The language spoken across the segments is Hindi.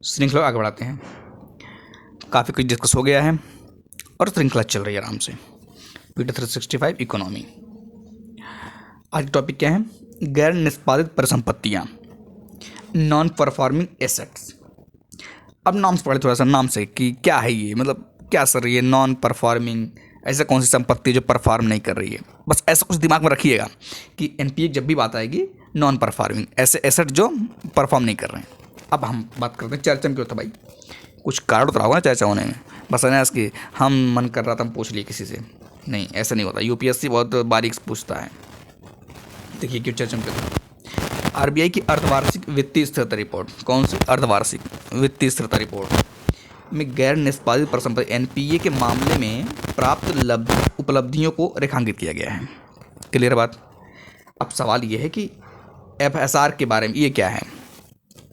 श्रृंखला आगे बढ़ाते हैं। काफ़ी कुछ डिस्कस हो गया है और श्रृंखला चल रही है आराम से। Video 365 economy. आज का टॉपिक क्या है? गैर निष्पादित परिसंपत्तियाँ, नॉन परफॉर्मिंग एसेट्स। अब नाम से पढ़े थोड़ा सा, नाम से कि क्या है ये, मतलब क्या सर ये नॉन परफॉर्मिंग, ऐसा कौन सी संपत्ति जो परफॉर्म नहीं कर रही है। बस ऐसा कुछ दिमाग में रखिएगा कि एनपीए जब भी बात आएगी नॉन परफॉर्मिंग, ऐसे एसेट जो परफॉर्म नहीं कर रहे हैं। अब हम बात करते हैं चर्चा में। क्यों था भाई? कुछ कारण तो रहा होगा ना चर्चा होने में। बस है ना इसकी हम मन कर रहा था हम पूछ लिए किसी से, नहीं ऐसा नहीं होता। यूपीएससी बहुत बारीक से पूछता है। देखिए क्यों चर्चा में करते। आरबीआई की अर्धवार्षिक वित्तीय स्थिरता रिपोर्ट, कौन सी अर्धवार्षिक वित्तीय स्थिरता रिपोर्ट में गैर निष्पादित परिसंपत्ति एनपीए के मामले में प्राप्त उपलब्धियों को रेखांकित किया गया है। क्लियर बात? अब सवाल ये है कि एफएसआर के बारे में ये क्या है,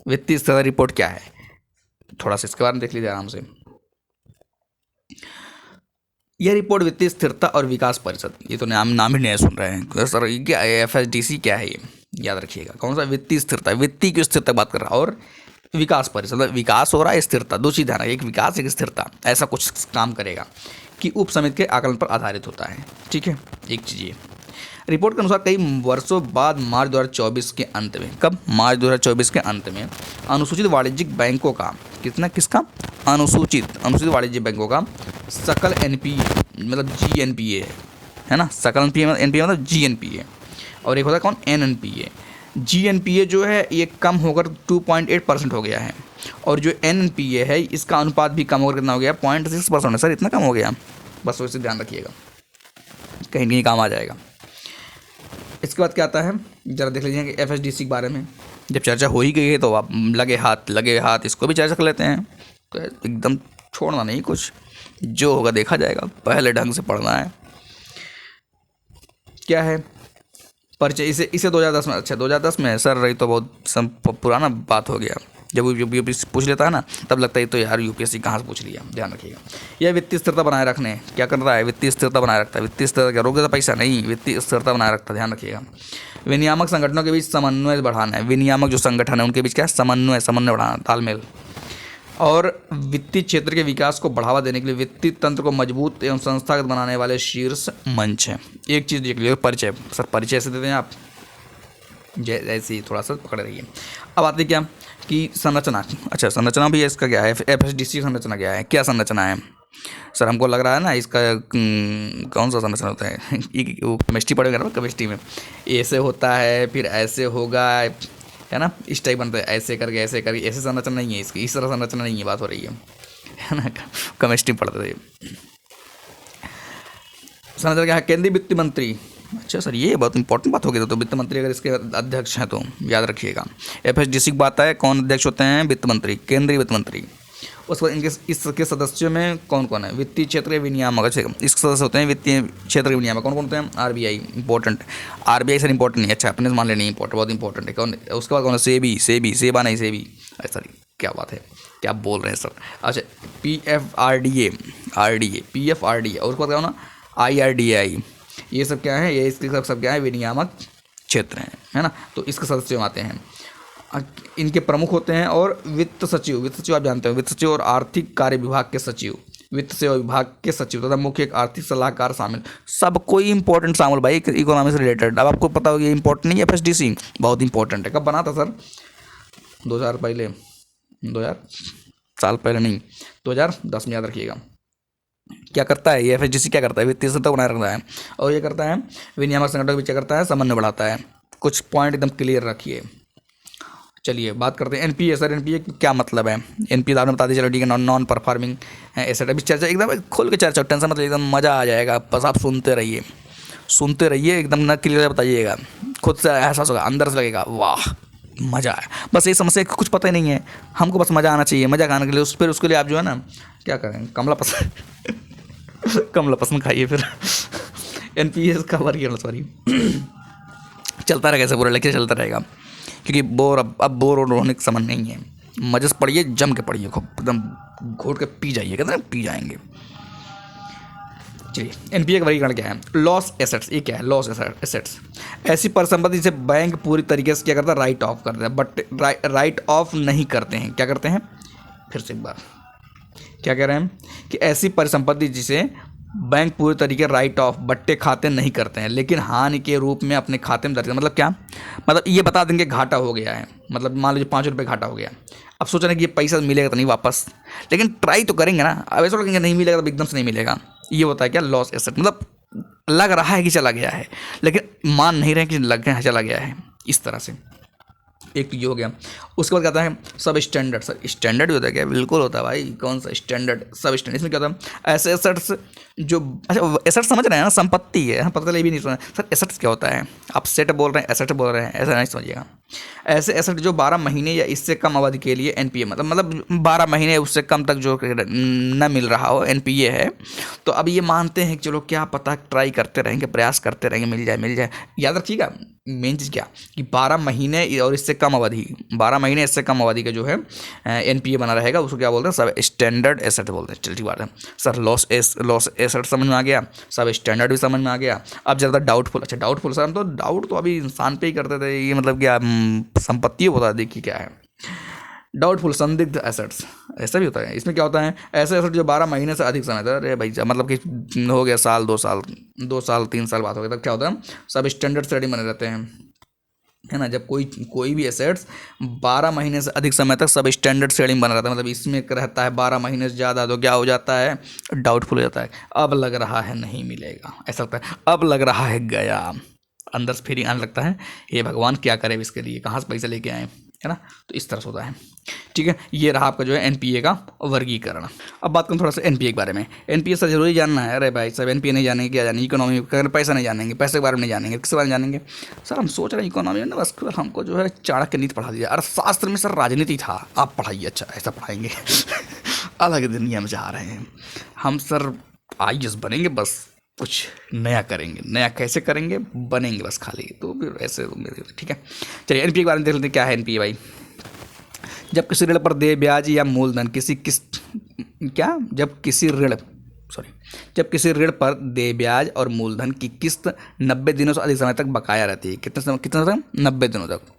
वित्तीय स्थिरता रिपोर्ट क्या है, थोड़ा सा इसके बारे में देख लीजिए आराम से। यह रिपोर्ट वित्तीय स्थिरता और विकास परिषद, ये तो नाम ही नहीं सुन रहे हैं सर, ये क्या एफएसडीसी क्या है, ये याद रखिएगा। कौन सा? वित्तीय स्थिरता, वित्तीय की स्थिरता बात कर रहा है, और विकास परिषद, विकास हो रहा है, स्थिरता, दो चीज़ ध्यान रखिए, एक विकास एक स्थिरता, ऐसा कुछ काम करेगा कि उप समिति के आकलन पर आधारित होता है। ठीक है, एक चीज़ ये। रिपोर्ट के अनुसार कई वर्षों बाद मार्च 2024 के अंत में, कब? मार्च 2024 के अंत में अनुसूचित वाणिज्यिक बैंकों का किसका अनुसूचित वाणिज्यिक बैंकों का सकल एनपीए मतलब जीएनपीए है ना, सकल एनपीए मतलब जीएनपीए, और एक होता है कौन? एनएनपीए। जीएनपीए जो है ये कम होकर 2.8% हो गया है, और जो एनएनपीए है इसका अनुपात भी कम होकर कितना हो गया? 0.6% है। सर इतना कम हो गया? बस वैसे ध्यान रखिएगा, कहीं कहीं काम आ जाएगा। इसके बाद क्या आता है जरा देख लीजिए कि एफएसडीसी के बारे में जब चर्चा हो ही गई है तो आप लगे हाथ इसको भी चर्चा कर लेते हैं। तो एकदम छोड़ना नहीं, कुछ जो होगा देखा जाएगा, पहले ढंग से पढ़ना है। क्या है परिचय? इसे 2010 में, अच्छा 2010 में सर रही तो बहुत पुराना बात हो गया। जब यूपीएससी पूछ लेता है ना तब लगता है तो यार यूपीएससी कहाँ से पूछ लिया। ध्यान रखिएगा, यह वित्तीय स्थिरता बनाए रखने क्या कर रहा है? वित्तीय स्थिरता बनाए रखता है। वित्तीय स्थिरता क्या रोक देता पैसा? नहीं, वित्तीय स्थिरता बनाए रखता है। ध्यान रखिएगा। विनियामक संगठनों के बीच समन्वय बढ़ाना है। विनियामक जो संगठन है उनके बीच क्या है? समन्वय बढ़ाना, तालमेल। और वित्तीय क्षेत्र के विकास को बढ़ावा देने के लिए वित्तीय तंत्र को मजबूत एवं संस्थागत बनाने वाले शीर्ष मंच है। एक चीज़ देख लीजिए, परिचय। सर परिचय ऐसे देते हैं आप, जैसे ही थोड़ा सा पकड़ रही है। अब आते क्या कि संरचना। अच्छा संरचना भी इसका क्या है? एफएसडीसी संरचना क्या है? क्या संरचना है सर? हमको लग रहा है ना इसका कौन सा संरचना होता है? वो केमिस्ट्री पढ़ेगा ना, केमिस्ट्री में ऐसे होता है, फिर ऐसे होगा, है ना, इस टाइप बनता है, ऐसे करके ऐसे संरचना नहीं है इसकी, इस तरह संरचना नहीं है, बात हो रही है ना, केमिस्ट्री पढ़ते थे। संरचना क्या है? केंद्रीय वित्त मंत्री। अच्छा सर ये बहुत इंपॉर्टेंट बात होगी, तो वित्त मंत्री अगर इसके अध्यक्ष हैं तो याद रखिएगा। एफएसडीसी की बात है, कौन अध्यक्ष होते हैं? वित्त मंत्री, केंद्रीय वित्त मंत्री। उसके बाद इनके इसके सदस्यों में कौन कौन है? वित्तीय क्षेत्र के विनियामक। अच्छा इसके सदस्य होते हैं वित्तीय क्षेत्र के विनियामक। कौन कौन होते हैं? RBI, important. RBI sir important नहीं, अच्छा अपने मान लेनी इंपॉर्टेंट, बहुत इंपॉर्टेंट है। कौन? उसके बाद कौन है? सेबा नहीं, सेबी। अच्छा क्या बात है, क्या बोल रहे हैं सर? अच्छा पीएफआरडीए, पीएफआरडीए, और उसके बाद क्या होना? आईआरडीआई। ये सब क्या है? ये इसके सब क्या है? विनियामक क्षेत्र हैं, है ना। तो इसके सदस्य आते हैं, इनके प्रमुख होते हैं। और वित्त सचिव आप जानते हो, वित्त सचिव और आर्थिक कार्य विभाग के सचिव, वित्त सेवा विभाग के सचिव तथा मुख्य एक आर्थिक सलाहकार शामिल। सब कोई इंपॉर्टेंट शामिल भाई इकोनॉमी से रिलेटेड। अब आपको पता होगा ये इंपॉर्टेंट नहीं है, एफएसडीसी बहुत इंपॉर्टेंट है। कब बना था सर? 2000 पहले, 2000 साल पहले नहीं, 2010 में, याद रखिएगा। क्या करता है ये एफएसडीसी? क्या करता है? वित्तीय स्थिरता बनाए रखता है, और ये करता है विनियामक संगठनों के बीच क्या करता है? समन्वय बढ़ाता है। कुछ पॉइंट एकदम क्लियर रखिए। चलिए बात करते हैं एनपीए। सर एनपीए क्या मतलब है? एनपीए आपने बता दी, चलो ठीक है, नॉन परफॉर्मिंग एसेट। अभी चर्चा एकदम खोल के चर्चा, टेंशन मतलब एकदम मज़ा आ जाएगा। बस आप सुनते रहिए एकदम ना, क्लियर बताइएगा, खुद से एहसास होगा, अंदर से लगेगा वाह मज़ा आया। बस ये समस्या कुछ पता ही नहीं है हमको, बस मज़ा आना चाहिए। मज़ा आने के लिए फिर उसके लिए आप जो है ना क्या करें, कमला पसंद खाइए फिर। एनपीए का वर्गीकरण सॉरी चलता रहेगा, ऐसे पूरा लेक्चर चलता रहेगा, क्योंकि अब बोर होने का समय नहीं है। मजे से पढ़िए, जम के पढ़िए, खूब एकदम घोट के पी जाइए, कहते हैं पी जाएंगे। चलिए एनपीए का वर्गीकरण क्या है। लॉस एसेट्स, ये क्या है, लॉस एसेट्स ऐसी परिसंपत्ति जिसे बैंक पूरी तरीके से क्या करता है, राइट ऑफ करता है, बट राइट ऑफ नहीं करते हैं, क्या करते हैं, फिर से एक बार क्या कह रहे हैं कि ऐसी परिसंपत्ति जिसे बैंक पूरी तरीके राइट ऑफ बट्टे खाते नहीं करते हैं, लेकिन हानि के रूप में अपने खाते में दर्ज करते हैं। मतलब क्या, मतलब ये बता देंगे घाटा हो गया है, मतलब मान लीजिए 5 रुपये घाटा हो गया, अब सोच रहे हैं कि ये पैसा मिलेगा तो नहीं वापस, लेकिन ट्राई तो करेंगे ना। अब ऐसा लगेंगे नहीं मिलेगा तो एकदम से नहीं मिलेगा, ये होता है क्या, लॉस एसेट। मतलब लग रहा है कि चला गया है लेकिन मान नहीं रहे कि लग गया चला गया है, इस तरह से। एक तो ये हो गया। उसके बाद क्या आता है, सब स्टैंडर्ड। सर स्टैंडर्ड भी होता है क्या, बिल्कुल होता है भाई, कौन सा स्टैंडर्ड, सब स्टैंडर्ड। इसमें क्या होता है, ऐसे एसेट्स जो, अच्छा एसेट्स समझ रहे हैं ना, संपत्ति है, हम पता चला ये भी नहीं सुना। सर एसेट्स क्या होता है, आप सेट बोल रहे हैं एसेट बोल रहे हैं, ऐसा नहीं समझिएगा। ऐसे एसेट जो 12 महीने या इससे कम अवधि के लिए एनपीए, मतलब 12 महीने उससे कम तक जो न मिल रहा हो, एनपीए है। तो अब ये मानते हैं कि चलो क्या पता, ट्राई करते रहेंगे, प्रयास करते रहेंगे, मिल जाए। याद रखिएगा मेन चीज़ क्या, कि 12 महीने और इससे कम अवधि, 12 महीने इससे कम अवधि का जो है एनपीए बना रहेगा, उसको क्या बोलते हैं, सब स्टैंडर्ड एसेट बोलते हैं। चल ठीक बात है सर, लॉस एसेट समझ में आ गया, सब स्टैंडर्ड भी समझ में आ गया। अब ज़्यादा डाउटफुल, अच्छा डाउटफुल सर, हम तो डाउट तो अभी इंसान पे ही करते थे, ये मतलब क्या संपत्ति बता देखिए क्या है डाउटफुल, संदिग्ध एसेट्स, ऐसा भी होता है। इसमें क्या होता है, ऐसे एसेट जो 12 महीने से अधिक समय था, अरे भाई मतलब कि हो गया साल 2 साल 3 साल बाद हो गया, तब क्या होता है, सब स्टैंडर्ड से रेडी बने रहते हैं, है ना। जब कोई भी एसेट्स 12 महीने से अधिक समय तक सब स्टैंडर्ड शेडिंग बना रहता है, मतलब इसमें रहता है 12 महीने से ज़्यादा, तो क्या हो जाता है, डाउटफुल हो जाता है। अब लग रहा है नहीं मिलेगा, ऐसा लगता है, अब लग रहा है गया, अंदर से फीलिंग आने लगता है, ये भगवान क्या करे इसके लिए, कहाँ से पैसे लेके आए, है ना। तो इस तरह से होता है, ठीक है। ये रहा आपका जो है एनपीए का वर्गीकरण। अब बात करूँ थोड़ा सा एनपीए के बारे में। एनपीए सर जरूरी जानना है, अरे भाई सब एनपीए नहीं जानेंगे, क्या जानेंगे, इकोनॉमी का पैसा नहीं जानेंगे, पैसे के बारे में नहीं जानेंगे, किस बारे में जानेंगे। सर हम सोच रहे हैं इकोनॉमी में ना बस हमको जो है चाणक्य नीति पढ़ा दिया, अर्थशास्त्र में सर राजनीति था, आप पढ़ाइए, अच्छा ऐसा पढ़ाएंगे अलग दुनिया में जा रहे हैं हम सर, आईएएस बनेंगे, बस कुछ नया करेंगे, नया कैसे करेंगे, बनेंगे बस खाली, तो फिर ऐसे ठीक है। चलिए एनपीए के बारे में देख लेते हैं, क्या है एनपीए भाई। जब किसी ऋण पर देय ब्याज या मूलधन जब किसी ऋण पर देय ब्याज और मूलधन की किस्त 90 दिनों से अधिक समय तक बकाया रहती है, कितने समय 90 दिनों तक।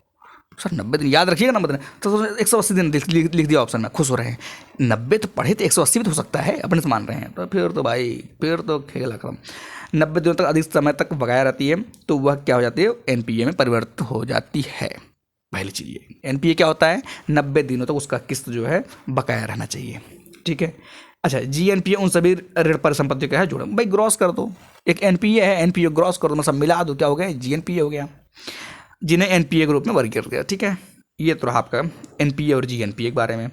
सर 90 दिन याद रखिएगा, 90 दिन तो 180 दिन लिख दिया ऑप्शन में, खुश हो रहे हैं। 90 तो पढ़े तो 180 भी तो हो सकता है, अपने से मान रहे हैं, तो फिर तो भाई फिर तो खेला खत्म। 90 दिनों तक अधिक समय तक बकाया रहती है, तो वह क्या हो जाती है, एनपीए में परिवर्तित हो जाती है। पहली चीज़ ये, एनपीए क्या होता है, 90 दिनों तक उसका किस्त जो है बकाया रहना चाहिए, ठीक है। अच्छा जीएनपीए उन सभी ऋण परिसंपत्तियों का है जोड़ो, भाई ग्रॉस कर दो, एक एनपीए है, एनपीए ग्रॉस कर दो, मतलब मिला दो, क्या हो गया, जीएनपीए हो गया, जिन्हें एनपीए के रूप में वर्गीकृत किया, ठीक है। ये तो रहा आपका एनपीए और जीएनपीए के बारे में।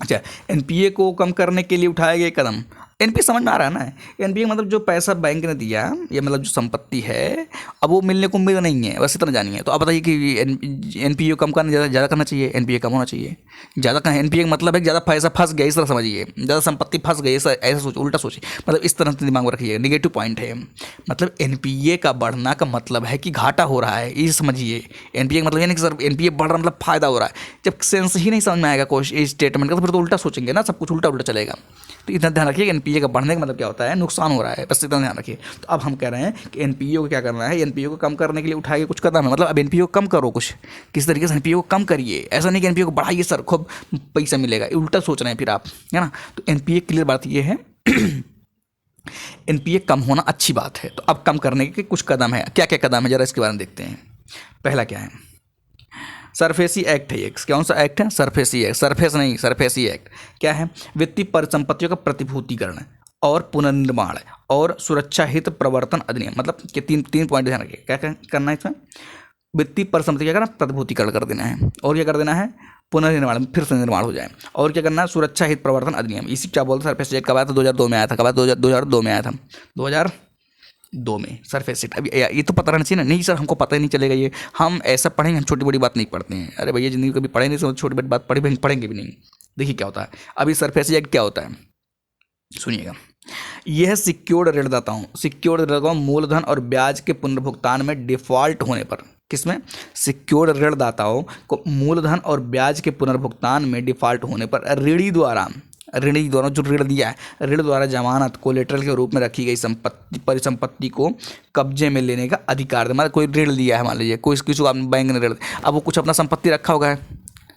अच्छा एनपीए को कम करने के लिए उठाया गया कदम, एनपीए समझ में आ रहा है ना, एनपीए मतलब जो पैसा बैंक ने दिया, ये मतलब जो संपत्ति है, अब वो मिलने को उम्मीद नहीं है, बस इतना जानिए। तो आप बताइए कि एनपीए कम करना ज़्यादा करना चाहिए, एनपीए कम होना चाहिए, ज़्यादा करना, एनपीए का मतलब है ज़्यादा पैसा फंस गया, इस तरह समझिए, ज़्यादा संपत्ति फंस गई, ऐसा सोच, उल्टा सोचिए, मतलब इस तरह से दिमाग में रखिए, निगेटिव पॉइंट है। मतलब एनपीए का बढ़ना का मतलब है कि घाटा हो रहा है, ये समझिए। एनपीए का मतलब ये नहीं कि सर एनपीए बढ़ रहा मतलब फायदा हो रहा है, जब सेंस ही नहीं समझ में आएगा कोई स्टेटमेंट का, तो फिर तो उल्टा सोचेंगे ना, सब कुछ उल्टा चलेगा। तो इतना ध्यान रखिए, एनपीए का बढ़ने का मतलब क्या होता है, नुकसान हो रहा है, बस इतना ध्यान रखिए। तो अब हम कह रहे हैं कि एनपीए को क्या करना है, एनपीए को कम करने के लिए उठाइए कुछ कदम है, मतलब अब एनपीए को कम करो, कुछ किस तरीके से एनपीए को कम करिए, ऐसा नहीं कि एनपीए को बढ़ाइए सर खूब पैसा मिलेगा, उल्टा सोच रहे हैं फिर आप, है ना। तो एनपीए क्लियर बात ये है एनपीए कम होना अच्छी बात है। तो अब कम करने के कुछ कदम है, क्या क्या कदम है जरा इसके बारे में देखते हैं। पहला क्या है, सरफेसी एक्ट है, ये कौन सा एक्ट है, सरफेसी एक्ट, सरफेस नहीं सरफेसी एक्ट। क्या है, वित्तीय परिसंपत्तियों का प्रतिभूतिकरण और पुनर्निर्माण और सुरक्षा हित प्रवर्तन अधिनियम, मतलब कि तीन पॉइंट ध्यान रखिए, क्या करना है इसमें, वित्तीय परिसंपत्ति क्या करना, प्रतिभूतिकरण कर देना है, और क्या कर देना है, पुनर्निर्माण, फिर से निर्माण हो जाए, और क्या करना है, सुरक्षा हित प्रवर्तन अधिनियम। इसी क्या बोलते हैं, सरफेसी एक्ट कब आया था, 2002 में आया था, कब आया, 2002 में आया था, 2002 में सरफेस एक्ट। अभी ये तो पता रहना चाहिए ना, नहीं सर हमको पता ही नहीं चलेगा, ये हम ऐसा पढ़ेंगे, हम छोटी बड़ी बात नहीं पढ़ते हैं, अरे भैया जिंदगी कभी पढ़े नहीं, तो छोटी बड़ी बात पढ़ेंगे भी नहीं। देखिए क्या होता है, अभी सरफेसी एक्ट क्या होता है, सुनिएगा। यह सिक्योर्ड ऋणदाताओं मूलधन और ब्याज के पुनर्भुगतान में डिफॉल्ट होने पर, किसमें, सिक्योर्ड ऋणदाताओं को मूलधन और ब्याज के पुनर्भुगतान में डिफॉल्ट होने पर ऋणी द्वारा ऋणी द्वारा जो ऋण दिया है, ऋण द्वारा जमानत कोलेटरल के रूप में रखी गई संपत्ति परिसंपत्ति को कब्जे में लेने का अधिकार है। मतलब कोई ऋण लिया है, मान लीजिए कोई किसी को आपने बैंक ने ऋण, अब वो कुछ अपना संपत्ति रखा होगा है,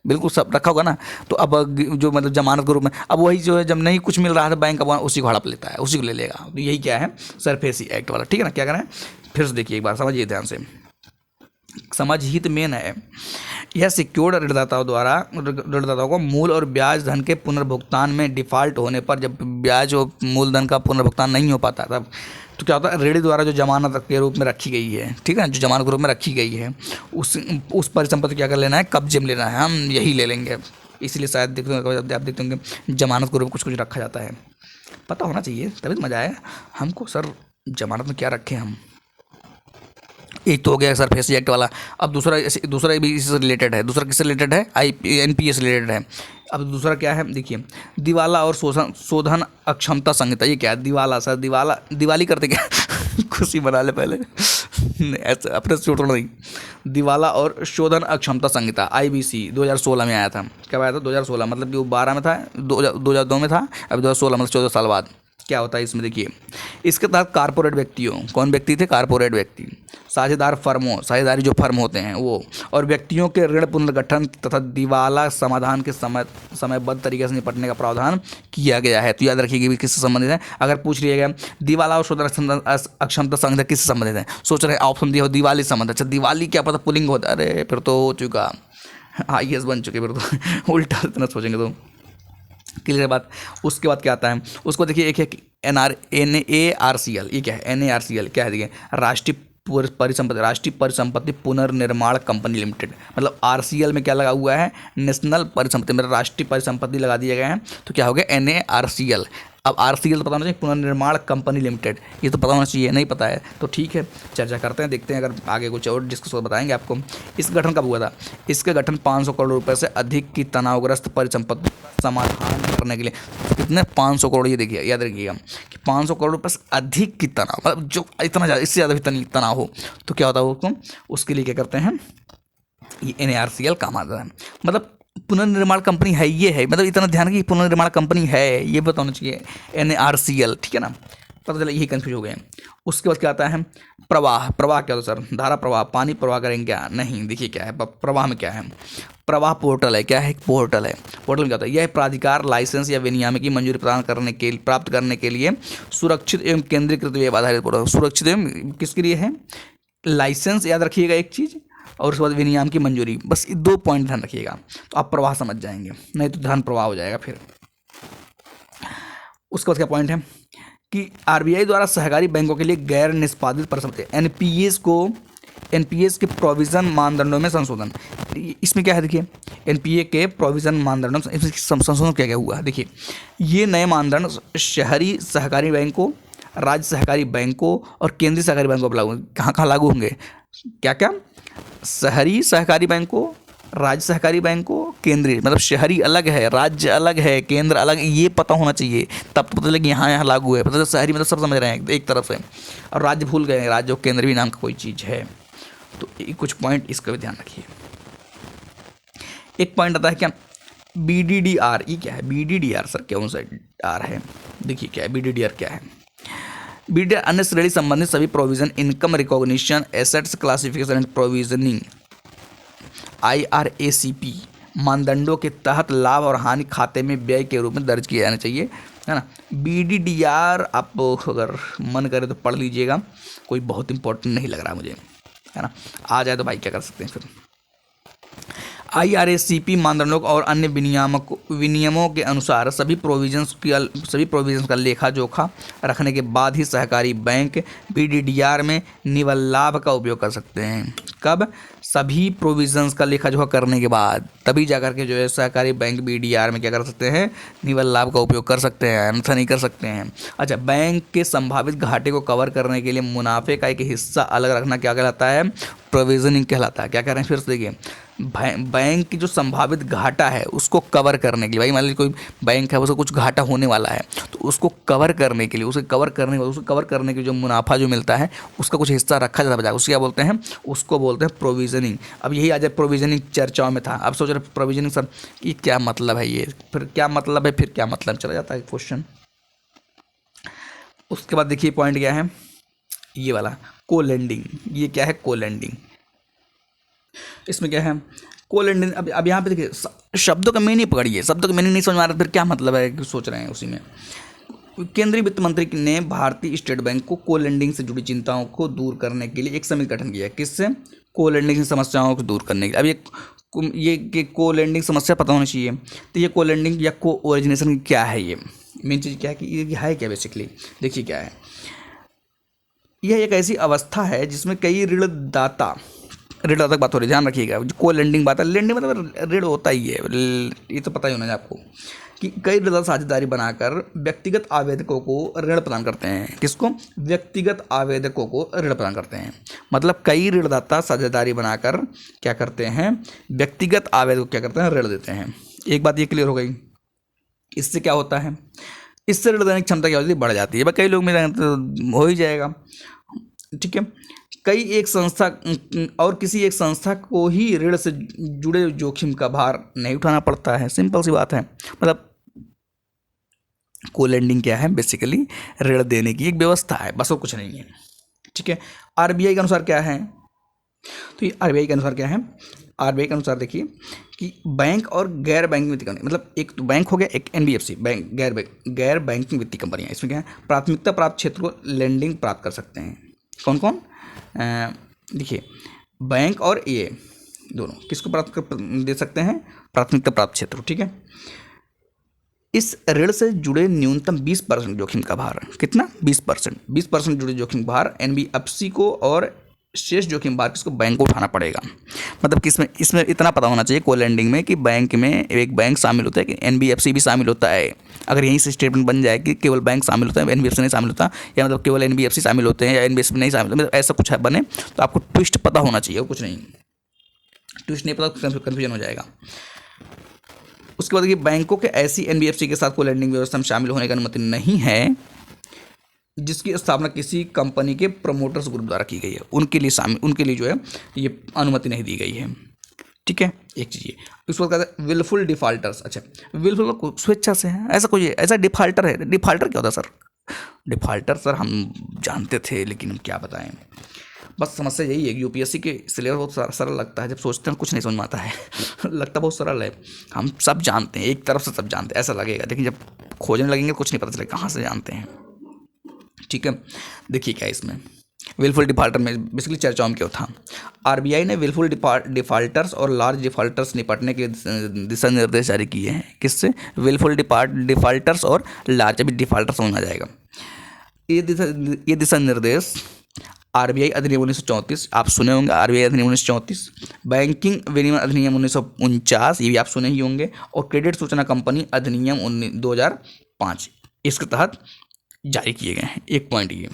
बिल्कुल सब रखा होगा ना, तो अब जो मतलब जमानत के रूप में, अब वही जो है जब नहीं कुछ मिल रहा है बैंक अब उसी को हड़प लेता है, उसी को ले लेगा। तो यही क्या है, सरफेसी एक्ट वाला, ठीक है ना। क्या करें फिर से देखिए एक बार, समझिए ध्यान से, समझ हित मेन है। यह सिक्योर्ड ऋणदाताओं को मूल और ब्याज धन के पुनर्भुगतान में डिफॉल्ट होने पर, जब ब्याज और मूलधन का पुनर्भुगतान नहीं हो पाता तब तो क्या होता है, ऋणी द्वारा जो जमानत के रूप में रखी गई है, ठीक है, जो जमानत के रूप में रखी गई है, उस परिसंपत्ति क्या कर लेना है, कब्जे में लेना है, हम यही ले लेंगे। इसलिए शायद आप देखते होंगे जमानत के रूप में कुछ कुछ रखा जाता है, पता होना चाहिए तभी तो मज़ा आए हमको। सर जमानत में क्या रखें हम, एक तो हो गया सरफेसी एक्ट वाला, अब दूसरा भी इससे रिलेटेड है, दूसरा किससे रिलेटेड है, NPA से रिलेटेड है। अब दूसरा क्या है, देखिए दिवाला और शोधन अक्षमता संहिता। ये क्या है, दिवाला, सर दिवाली करते क्या खुशी मना ले पहले ऐसा अपने छोटा नहीं। दिवाला और शोधन अक्षमता संहिता IBC 2016 में आया था। कब आया था, 2016, मतलब कि वो 12 में था, 2002 में था, अब 2016 मतलब 14 साल बाद। क्या होता है इसमें देखिए, इसके तहत कारपोरेट व्यक्तियों, कौन व्यक्ति थे, कारपोरेट व्यक्ति, साझेदार फर्मों, साझेदारी जो फर्म होते हैं वो, और व्यक्तियों के ऋण पुनर्गठन तथा दिवाला समाधान के समयबद्ध तरीके से निपटने का प्रावधान किया गया है। तो याद रखिएगा भी किससे संबंधित है, अगर पूछ लिया गया दिवाला और शोधन अक्षमता संहिता किससे संबंधित है, सोच रहे ऑप्शन दिया हो दिवाली संबंध, अच्छा दिवाली क्या पता पुलिंग होता है, अरे फिर तो हो चुका, IAS बन चुके फिर तो उल्टा इतना सोचेंगे तो क्लियर बात। उसके बाद क्या आता है, उसको देखिए एक है NARCL, ये क्या है, NARCL क्या है देखिए, राष्ट्रीय परिसंपत्ति पुनर्निर्माण कंपनी लिमिटेड, मतलब RCL में क्या लगा हुआ है, नेशनल परिसंपत्ति, मतलब राष्ट्रीय परिसंपत्ति लगा दिए गए हैं, तो क्या हो गया NARCL। अब RCL तो पता होना चाहिए, पुनर्निर्माण कंपनी लिमिटेड, ये तो पता होना चाहिए, नहीं पता है तो ठीक है चर्चा करते हैं, देखते हैं अगर आगे कुछ और डिस्कस बताएंगे आपको। इस गठन कब हुआ था, इसका गठन 500 करोड़ रुपए से अधिक की तनावग्रस्त परिसंपत्ति समाधान करने के लिए, कितने 500 करोड़, ये देखिए याद रखिएगा कि 500 करोड़ रुपये से अधिक की तनाव, मतलब जो इतना ज़्यादा, इससे ज़्यादा भी तनाव हो तो क्या होता है उसको, उसके लिए क्या करते हैं, ये NARCL काम आता है। मतलब पुनर्निर्माण कंपनी है, ये है, मतलब इतना ध्यान कि पुनर्निर्माण कंपनी है, ये बताना चाहिए NARCL, ठीक है ना, पता चला यही कंफ्यूज हो गए। उसके बाद क्या आता है, प्रवाह क्या होता है सर, धारा प्रवाह, पानी प्रवाह करेंगे क्या, नहीं, देखिए क्या है प्रवाह में क्या है, प्रवाह पोर्टल है, क्या है, पोर्टल है, पोर्टल में क्या होता है, यह प्राधिकार लाइसेंस या विनियामक की मंजूरी प्राप्त करने के लिए सुरक्षित एवं केंद्रीकृत वेब आधारित पोर्टल, सुरक्षित एवं किसके लिए है, लाइसेंस याद रखिएगा एक चीज़, और उसके बाद विनियाम की मंजूरी, बस 2 पॉइंट ध्यान रखिएगा तो आप प्रवाह समझ जाएंगे, नहीं तो धन प्रवाह हो जाएगा फिर। उसके बाद क्या पॉइंट है कि RBI द्वारा सहकारी बैंकों के लिए गैर निष्पादित परिसंपत्ति NPAs के प्रोविजन मानदंडों में संशोधन, इसमें क्या है देखिए, NPA के प्रोविजन मानदंडों में संशोधन क्या क्या हुआ, देखिए ये नए मानदंड शहरी सहकारी बैंकों, राज्य सहकारी बैंकों और केंद्रीय सहकारी बैंकों पर लागू, कहाँ लागू होंगे, क्या शहरी सहकारी बैंकों, राज्य सहकारी बैंकों, केंद्रीय, मतलब शहरी अलग है, राज्य अलग है, केंद्र अलग, ये पता होना चाहिए, तब तो पता चले कि यहाँ लागू है, पता चले शहरी मतलब सब समझ रहे हैं एक तरफ से, और राज्य भूल गए, राज्य और केंद्र भी नाम का कोई चीज़ है, तो कुछ पॉइंट इसका भी ध्यान रखिए। एक पॉइंट आता है क्या, BDDR, ये क्या है, BDDR सर कौन सा R है, देखिए क्या है BDDR, क्या है BDDR, अन्य श्रेणी संबंधित सभी provision, income recognition, assets classification and provisioning, IRACP मानदंडों के तहत लाभ और हानि खाते में व्यय के रूप में दर्ज किया जाना चाहिए, है ना। BDDR आप अगर मन करे तो पढ़ लीजिएगा, कोई बहुत इंपॉर्टेंट नहीं लग रहा मुझे, है ना, आ जाए तो भाई क्या कर सकते हैं फिर। IRACP मानदंडों और अन्य विनियमों के अनुसार सभी प्रोविजंस का लेखा जोखा रखने के बाद ही सहकारी बैंक BDDR में निवल लाभ का उपयोग कर सकते हैं। कब, सभी प्रोविजंस का लेखा जोखा करने के बाद तभी जाकर के जो है सहकारी बैंक BDR में क्या कर सकते हैं, निवल लाभ का उपयोग कर सकते हैं, अन्यथा नहीं कर सकते हैं। अच्छा, बैंक के संभावित घाटे को कवर करने के लिए मुनाफे का एक हिस्सा अलग रखना क्या कहलाता है, प्रोविजनिंग कहलाता है। क्या कह रहे हैं फिर से देखिए, बैंक की जो संभावित घाटा है उसको कवर करने के लिए, भाई मान लीजिए कोई बैंक है उसको कुछ घाटा होने वाला है तो उसको कवर करने के लिए, उसको कवर करने के जो मुनाफा जो मिलता है उसका कुछ हिस्सा रखा जाता है बचा, उसको क्या बोलते हैं, उसको बोलते हैं प्रोविजनिंग। अब यही आ जाए प्रोविजनिंग चर्चाओं में था, अब सोच रहे प्रोविजनिंग सर कि क्या मतलब है ये, फिर क्या मतलब है, फिर क्या मतलब, चला जाता है क्वेश्चन। उसके बाद देखिए पॉइंट क्या है, ये वाला को लेंडिंग। ये क्या है, को लेंडिंग। इसमें क्या है को लेंडिंग। अब यहाँ पे देखिए शब्दों का मीनिंग पकड़िए, शब्दों का मीनिंग नहीं समझ में आ रहा फिर क्या मतलब है कि सोच रहे हैं उसी में। केंद्रीय वित्त मंत्री ने भारतीय स्टेट बैंक को लेंडिंग से जुड़ी चिंताओं को दूर करने के लिए एक समिति गठन किया। किससे, को लेंडिंग की समस्याओं को दूर करने के लिए। अब ये को लेंडिंग समस्या पता होनी चाहिए। तो ये को लेंडिंग या को ओरिजिनेशन क्या है, ये मेन चीज़ क्या है कि ये है क्या बेसिकली। देखिए क्या है, यह एक ऐसी अवस्था है जिसमें कई ऋणदाता की बात हो रही है, ध्यान रखिएगा। को लेंडिंग बात है, लेंडिंग मतलब ऋण होता ही है, ये तो पता ही होना चाहिए आपको कि कई ऋणदाता साझेदारी बनाकर व्यक्तिगत आवेदकों को ऋण प्रदान करते हैं। किसको, व्यक्तिगत आवेदकों को ऋण प्रदान करते हैं। मतलब कई ऋणदाता साझेदारी बनाकर क्या करते हैं, व्यक्तिगत आवेदकों क्या करते हैं, ऋण देते हैं। एक बात ये क्लियर हो गई। इससे क्या होता है, इससे ऋण देने की क्षमता क्या होती है, बढ़ जाती है। कई लोग मेरा तो हो ही जाएगा, ठीक है। कई एक संस्था और किसी एक संस्था को ही ऋण से जुड़े जोखिम का भार नहीं उठाना पड़ता है, सिंपल सी बात है। मतलब को लेंडिंग क्या है, बेसिकली ऋण देने की एक व्यवस्था है, बस और कुछ नहीं है, ठीक है। आरबीआई के अनुसार क्या है, तो ये आरबीआई के अनुसार क्या है, आरबीआई के अनुसार देखिए कि बैंक और गैर बैंकिंग वित्तीय कंपनी, मतलब एक तो बैंक हो गया, एक एनबीएफसी बैंक, गैर बैंकिंग वित्तीय कंपनियां, इसमें क्या है, प्राथमिकता प्राप्त क्षेत्र को लेंडिंग प्राप्त कर सकते हैं। कौन कौन, देखिए बैंक और ये दोनों किसको प्राप्त दे सकते हैं, प्राथमिकता प्राप्त क्षेत्र, ठीक है। इस ऋण से जुड़े न्यूनतम 20% जोखिम का भार, कितना, 20% जुड़े जोखिम भार एनबीएफसी को और शेष जोखिम भार किसको, बैंक को उठाना पड़ेगा। मतलब कि इसमें इतना पता होना चाहिए को लेंडिंग में कि बैंक में एक बैंक शामिल होता है कि एनबीएफसी भी शामिल होता है। अगर यहीं से स्टेटमेंट बन जाए कि केवल बैंक शामिल होता है, एनबीएफसी नहीं शामिल होता, या मतलब केवल एनबीएफसी शामिल होते हैं या एनबीएफसी नहीं शामिल होते, मतलब ऐसा कुछ है बने तो आपको ट्विस्ट पता होना चाहिए, और कुछ नहीं। ट्विस्ट नहीं पता तो कन्फ्यूजन हो जाएगा। उसके बाद देखिए बैंकों के ऐसी एनबीएफसी के साथ को लेंडिंग व्यवस्था में शामिल होने की अनुमति नहीं है जिसकी स्थापना किसी कंपनी के प्रमोटर्स ग्रुप द्वारा की गई है। उनके लिए जो है ये अनुमति नहीं दी गई है, ठीक है। एक चीज़ ये, उसके बाद कहते हैं विलफुल डिफॉल्टर्स। अच्छा, विलफुल स्वेच्छा से है, ऐसा कोई ऐसा डिफॉल्टर है। डिफॉल्टर क्या होता है सर, डिफॉल्टर सर हम जानते थे लेकिन क्या बताएं। बस समस्या यही है कि यूपीएससी के सिलेबस बहुत सरल लगता है, जब सोचते हैं कुछ नहीं समझ में आता है लगता बहुत सरल है, हम सब जानते हैं, एक तरफ से सब जानते हैं ऐसा लगेगा, लेकिन जब खोजने लगेंगे कुछ नहीं पता चलेगा कहाँ से जानते हैं, ठीक है। देखिए क्या इसमें विलफुल डिफॉल्टर में बेसिकली चर्चाओं में क्या था, आरबीआई ने विलफुल डिफॉल्टर्स और लार्ज डिफॉल्टर्स निपटने के दिशा निर्देश जारी किए हैं। किससे, विलफुल डिफॉल्टर्स और लार्ज, अभी डिफॉल्टर समझ में आ जाएगा। ये दिशा निर्देश आरबीआई अधिनियम 1934, आप सुने होंगे आरबीआई अधिनियम 1934, बैंकिंग विनियमन अधिनियम 1949, ये भी आप सुने ही होंगे, और क्रेडिट सूचना कंपनी अधिनियम 2005 इसके तहत जारी किए गए हैं। एक पॉइंट ये।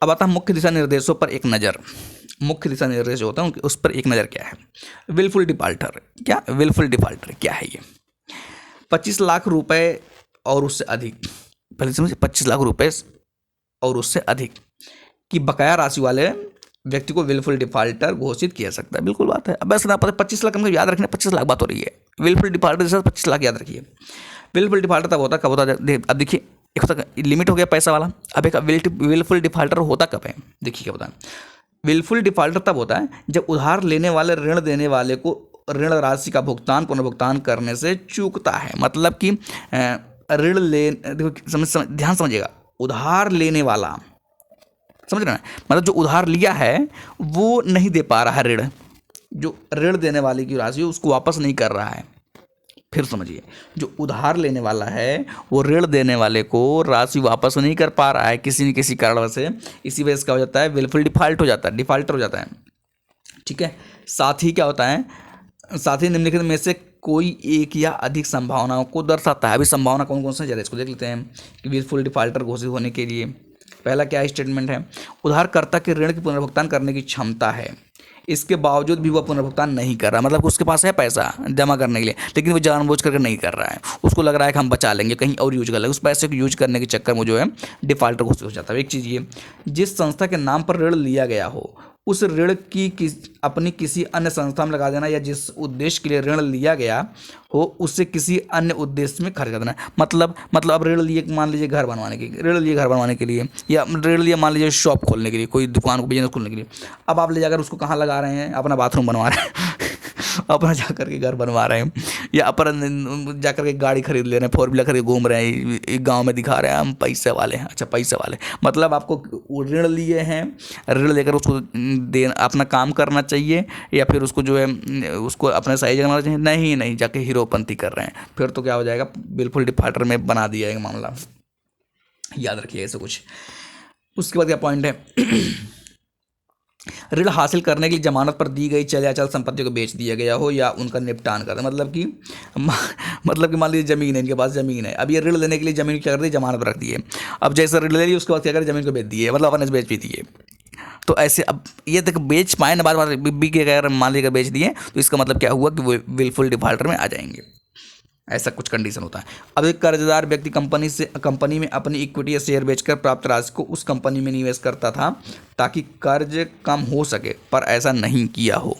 अब आता है मुख्य दिशा निर्देशों पर एक नज़र। मुख्य दिशा निर्देश जो होता है उस पर एक नज़र क्या है। विलफुल डिफॉल्टर, क्या विलफुल डिफॉल्टर क्या है ये, 25 लाख रुपए और उससे अधिक, पहले समझिए 25 लाख रुपए और उससे अधिक की बकाया राशि वाले व्यक्ति को विलफुल डिफॉल्टर घोषित किया सकता है। बिल्कुल बात है। अब बस ना पता 25 लाख, हमको याद रखना 25 लाख बात हो रही है, विलफुल डिफॉल्टर जैसा 25 लाख याद रखिए। विलफुल डिफॉल्टर तब होता कब होता है, अब देखिए एक होता लिमिट हो गया पैसा वाला, अब एक विलफुल डिफॉल्टर होता कब है, देखिए क्या होता है। विलफुल डिफॉल्टर तब होता है जब उधार लेने वाले ऋण देने वाले को ऋण राशि का भुगतान पुनर्भुगतान करने से चूकता है। मतलब कि ऋण ले, देखो ध्यान समझिएगा, उधार लेने वाला, समझ रहे हैं, मतलब जो उधार लिया है वो नहीं दे पा रहा है ऋण, जो ऋण देने वाले की राशि उसको वापस नहीं कर रहा है। फिर समझिए, जो उधार लेने वाला है वो ऋण देने वाले को राशि वापस नहीं कर पा रहा है किसी न किसी कारण से, इसी वजह से क्या हो जाता है, विलफुल डिफॉल्ट हो जाता है, डिफॉल्टर हो जाता है, ठीक है। साथ ही क्या होता है, साथ ही निम्नलिखित में से कोई एक या अधिक संभावनाओं को दर्शाता है। अभी संभावना कौन कौन सी है, इसको देख लेते हैं कि विलफुल डिफॉल्टर घोषित होने के लिए पहला क्या स्टेटमेंट है, उधारकर्ता के ऋण की पुनर्भुगतान करने की क्षमता है, इसके बावजूद भी वह पुनर्भुगतान नहीं कर रहा, मतलब उसके पास है पैसा जमा करने के लिए लेकिन वो जानबूझ करके नहीं कर रहा है, उसको लग रहा है कि हम बचा लेंगे, कहीं और यूज कर लेंगे, उस पैसे को यूज करने के चक्कर में जो है डिफॉल्टर घोषित हो जाता है। एक चीज़ ये, जिस संस्था के नाम पर ऋण लिया गया हो उस ऋण की अपनी किसी अन्य संस्था में लगा देना, या जिस उद्देश्य के लिए ऋण लिया गया हो उससे किसी अन्य उद्देश्य में खर्च कर देना। मतलब अब ऋण लिए, मान लीजिए घर बनवाने के, ऋण लिए घर बनवाने के लिए, या ऋण लिया मान लीजिए शॉप खोलने के लिए, कोई दुकान को बिजनेस खोलने के लिए, अब आप ले जाकर उसको कहाँ लगा रहे हैं, अपना बाथरूम बनवा रहे हैं अपना जाकर के घर बनवा रहे हैं, या अपन जाकर के गाड़ी खरीद ले रहे हैं, 4 व्हीलर खरीद घूम रहे हैं, एक गांव में दिखा रहे हैं हम पैसे वाले हैं। अच्छा, पैसे वाले मतलब आपको ऋण लिए हैं, ऋण लेकर उसको अपना काम करना चाहिए, या फिर उसको जो है उसको अपने सही जगह लगाना चाहिए, नहीं जाके हीरोपंती कर रहे हैं, फिर तो क्या हो जाएगा, बिल्कुल डिफॉल्टर में बना दिया जाएगा मामला। याद रखिए ऐसा कुछ। उसके बाद क्या पॉइंट है, ऋण हासिल करने के लिए जमानत पर दी गई चल अचल संपत्ति को बेच दिया गया हो या उनका निपटान कर, मतलब कि मान लीजिए ज़मीन है, इनके पास ज़मीन है, अब ये ऋण लेने के लिए ज़मीन क्या कर दी, जमानत पर रख दी है, अब जैसे ऋण ले ली उसके बाद क्या करें, ज़मीन को बेच दी है, मतलब अपन बेच भी दिए, तो ऐसे अब ये तक बेच पाए ना, बार भी के अगर मान लीजिए बेच दिए तो इसका मतलब क्या हुआ कि वो विलफुल डिफॉल्टर में आ जाएंगे, ऐसा कुछ कंडीशन होता है। अब एक कर्जदार व्यक्ति कंपनी में अपनी इक्विटी या शेयर बेचकर प्राप्त राशि को उस कंपनी में निवेश करता था ताकि कर्ज कम हो सके, पर ऐसा नहीं किया हो।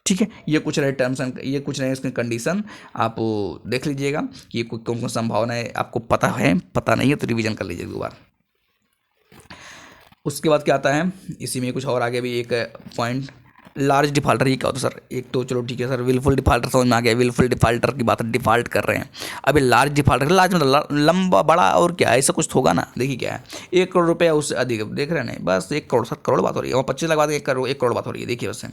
ठीक है, ये कुछ रहे टर्म्स एंड ये कुछ रहे इसके कंडीशन, आप देख लीजिएगा कि कौन कौन संभावना है, आपको पता है, पता नहीं है तो रिवीजन कर लीजिए 2 बार। उसके बाद क्या आता है, इसी में कुछ और आगे भी एक पॉइंट, लार्ज डिफॉल्टर। ये क्या होता है सर, एक तो चलो ठीक है सर, विलफुल डिफॉल्टर समझ में आ गया, विलफुल डिफॉल्टर की बात है, डिफॉल्ट कर रहे हैं। अभी लार्ज डिफॉल्टर, लार्ज मतलब लंबा बड़ा और क्या ऐसा कुछ होगा ना, देखिए क्या है, 1 करोड़ रुपया उससे अधिक, देख रहे हैं नहीं, बस 1 करोड़ 7 करोड़ बात हो रही है, और 25 लाख बात 1 करोड़ बात हो रही है, देखिए बस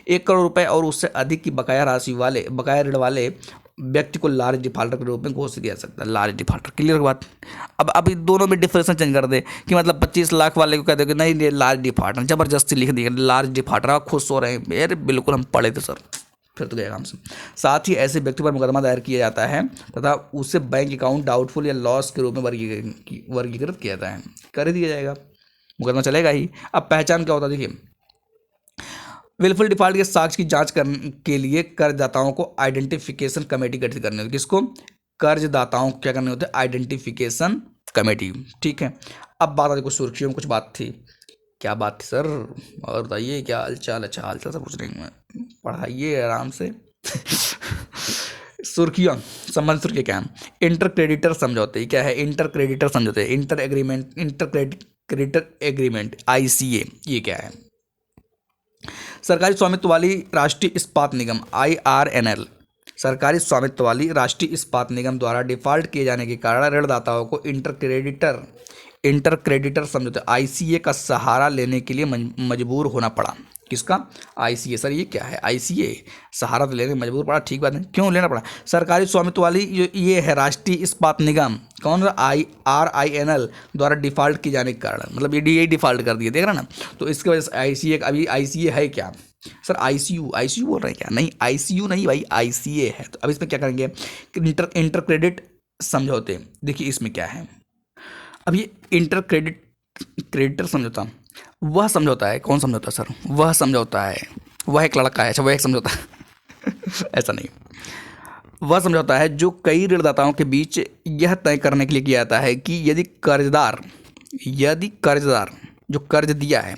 1 करोड़ रुपये और उससे अधिक की बकाया राशि वाले, बकाया ऋण वाले व्यक्ति को लार्ज डिफॉल्टर के रूप में घोषित किया जा सकता है, लार्ज डिफॉल्टर। क्लियर बात। अब अभी दोनों में डिफरेंस चेंज कर दे कि मतलब 25 लाख वाले को कह दे कि नहीं ये लार्ज डिफॉल्टर, जबरदस्ती लिख दिया लार्ज डिफॉल्टर, आप खुश हो रहे हैं, यार बिल्कुल हम पढ़े थे सर, फिर तो गया काम से। साथ ही ऐसे व्यक्ति पर मुकदमा दायर किया जाता है तथा उसे बैंक अकाउंट डाउटफुल या लॉस के रूप में वर्गीकृत किया जाता है, कर दिया जाएगा, मुकदमा चलेगा ही। अब पहचान क्या होता है, देखिए विलफुल डिफॉल्ट के साक्ष्य की जांच करने के लिए कर्जदाताओं को आइडेंटिफिकेशन कमेटी गठित करनी होती है। किसको, कर्जदाताओं को क्या करने होते हैं, आइडेंटिफिकेशन कमेटी। ठीक है, अब बात आती कुछ सुर्खियों में, कुछ बात थी, क्या बात थी सर, और बताइए क्या हाल चाल। अच्छा हाल चाल सब पूछ रही हूँ, पढ़ाइए आराम से सुर्खियाँ, संबंध सुर्खियाँ क्या है, इंटर क्रेडिटर समझौते, क्या है इंटर क्रेडिटर समझौते, इंटर क्रेडिटर एग्रीमेंट ICA, ये क्या है, सरकारी स्वामित्व वाली राष्ट्रीय इस्पात निगम IRNL, सरकारी स्वामित्व वाली राष्ट्रीय इस्पात निगम द्वारा डिफॉल्ट किए जाने के कारण ऋणदाताओं को इंटर क्रेडिटर समझौते ICA का सहारा लेने के लिए मजबूर होना पड़ा। किसका, ICA। सर ये क्या है, ICA सहारा तो लेने मजबूर पड़ा, ठीक बात है, क्यों लेना पड़ा, सरकारी स्वामित्व वाली ये है राष्ट्रीय इस्पात निगम, कौन RINL द्वारा डिफॉल्ट किए जाने के कारण, मतलब ये डिफॉल्ट कर दिए, देख रहे ना, तो इसकी वजह से ICA, अभी ICA है क्या सर, ICU बोल रहे हैं क्या, नहीं ICU नहीं भाई, ICA है। तो अब इसमें क्या करेंगे, इंटर क्रेडिट समझौते, देखिए इसमें क्या है, अब ये इंटर क्रेडिटर समझौता वह समझौता है, कौन समझौता सर, वह समझौता है, वह एक लड़का है, अच्छा वह एक समझौता ऐसा नहीं, वह समझौता है जो कई ऋणदाताओं के बीच यह तय करने के लिए किया जाता है कि यदि कर्जदार जो कर्ज दिया है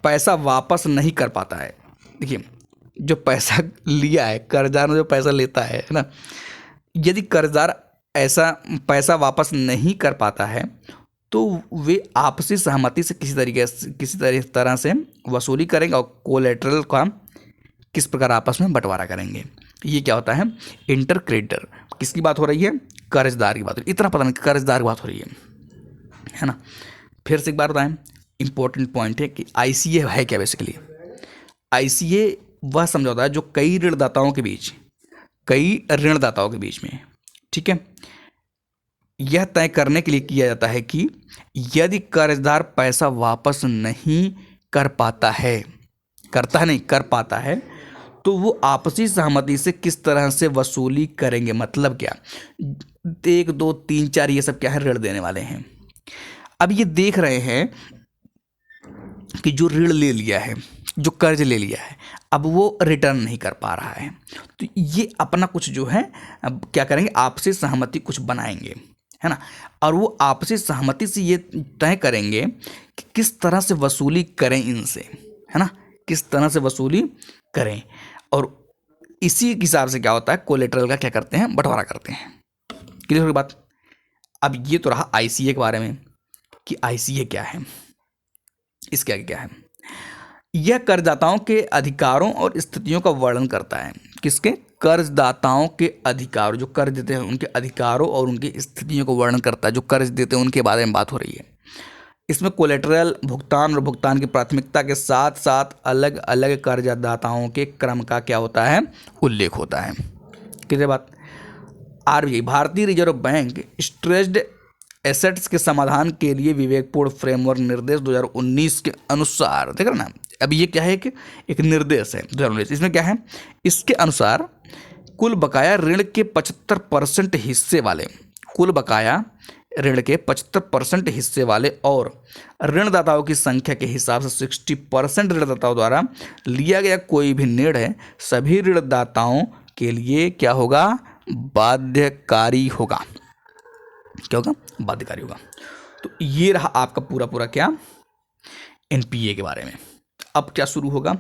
पैसा वापस नहीं कर पाता है, देखिए जो पैसा लिया है, कर्जदार ने जो पैसा लेता है ना, यदि कर्जदार ऐसा पैसा वापस नहीं कर पाता है तो वे आपसी सहमति से किसी तरह से वसूली करेंगे और कोलेटरल का किस प्रकार आपस में बंटवारा करेंगे। ये क्या होता है, इंटर क्रेडिटर। किसकी बात हो रही है, कर्जदार की बात हो रही है, इतना पता नहीं कर्जदार की बात हो रही है ना। फिर से एक बार बताएं, इंपॉर्टेंट पॉइंट है कि ICA है क्या, बेसिकली ICA वह समझौता है जो कई ऋणदाताओं के बीच में, ठीक है, यह तय करने के लिए किया जाता है कि यदि कर्जदार पैसा वापस नहीं कर पाता है तो वो आपसी सहमति से किस तरह से वसूली करेंगे। मतलब क्या, 1 2 3 4 ये सब क्या है, ऋण देने वाले हैं। अब ये देख रहे हैं कि जो ऋण ले लिया है, जो कर्ज ले लिया है, अब वो रिटर्न नहीं कर पा रहा है, तो ये अपना कुछ जो है अब क्या करेंगे, आपसी सहमति कुछ बनाएंगे, है ना। और वो आपसी सहमति से ये तय करेंगे कि किस तरह से वसूली करें इनसे, है ना, किस तरह से वसूली करें। और इसी के हिसाब से क्या होता है, कोलेटरल का क्या करते हैं, बंटवारा करते हैं। क्लियर होगी बात। अब ये तो रहा आईसीए के बारे में कि आईसीए क्या है, इसके आगे क्या है। यह कर्जदाताओं के अधिकारों और स्थितियों का वर्णन करता है। किसके, कर्जदाताओं के अधिकार, जो कर्ज देते हैं उनके अधिकारों और उनकी स्थितियों को वर्णन करता है। जो कर्ज देते हैं उनके बारे में बात हो रही है। इसमें कोलेटरल, भुगतान और भुगतान की प्राथमिकता के साथ साथ अलग अलग कर्जदाताओं के क्रम का क्या होता है, उल्लेख होता है। कितने बात। आरबीआई, भारतीय रिजर्व बैंक, स्ट्रेस्ड एसेट्स के समाधान के लिए विवेकपूर्ण फ्रेमवर्क निर्देश 2019 के अनुसार, देख रहे ना, अब ये क्या है कि एक निर्देश है 2019। इसमें क्या है, इसके अनुसार कुल बकाया ऋण के 75% हिस्से वाले, कुल बकाया ऋण के 75% हिस्से वाले और ऋणदाताओं की संख्या के हिसाब से 60% ऋणदाताओं द्वारा लिया गया कोई भी निर्णय सभी ऋणदाताओं के लिए क्या होगा, बाध्यकारी होगा। क्या होगा, बाध्यकारी होगा। तो ये रहा आपका पूरा पूरा क्या, एनपीए के बारे में। अब क्या शुरू होगा,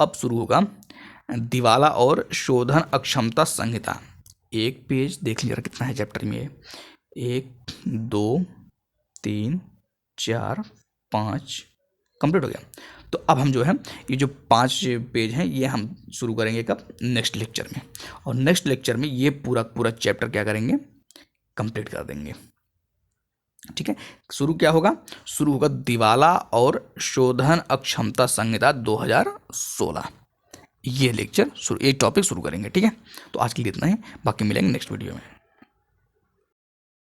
अब शुरू होगा दिवाला और शोधन अक्षमता संहिता। एक पेज देख लीजिए कितना है चैप्टर में, 1 2 3 4 5 कंप्लीट हो गया। तो अब हम जो है ये जो 5 पेज हैं ये हम शुरू करेंगे कब, नेक्स्ट लेक्चर में। और नेक्स्ट लेक्चर में ये पूरा पूरा चैप्टर क्या करेंगे, कंप्लीट कर देंगे। ठीक है, शुरू क्या होगा, शुरू होगा दिवाला और शोधन अक्षमता संहिता 2016। ये लेक्चर शुरू, ये टॉपिक शुरू करेंगे। ठीक है, तो आज के लिए इतना ही, बाकी मिलेंगे नेक्स्ट वीडियो में।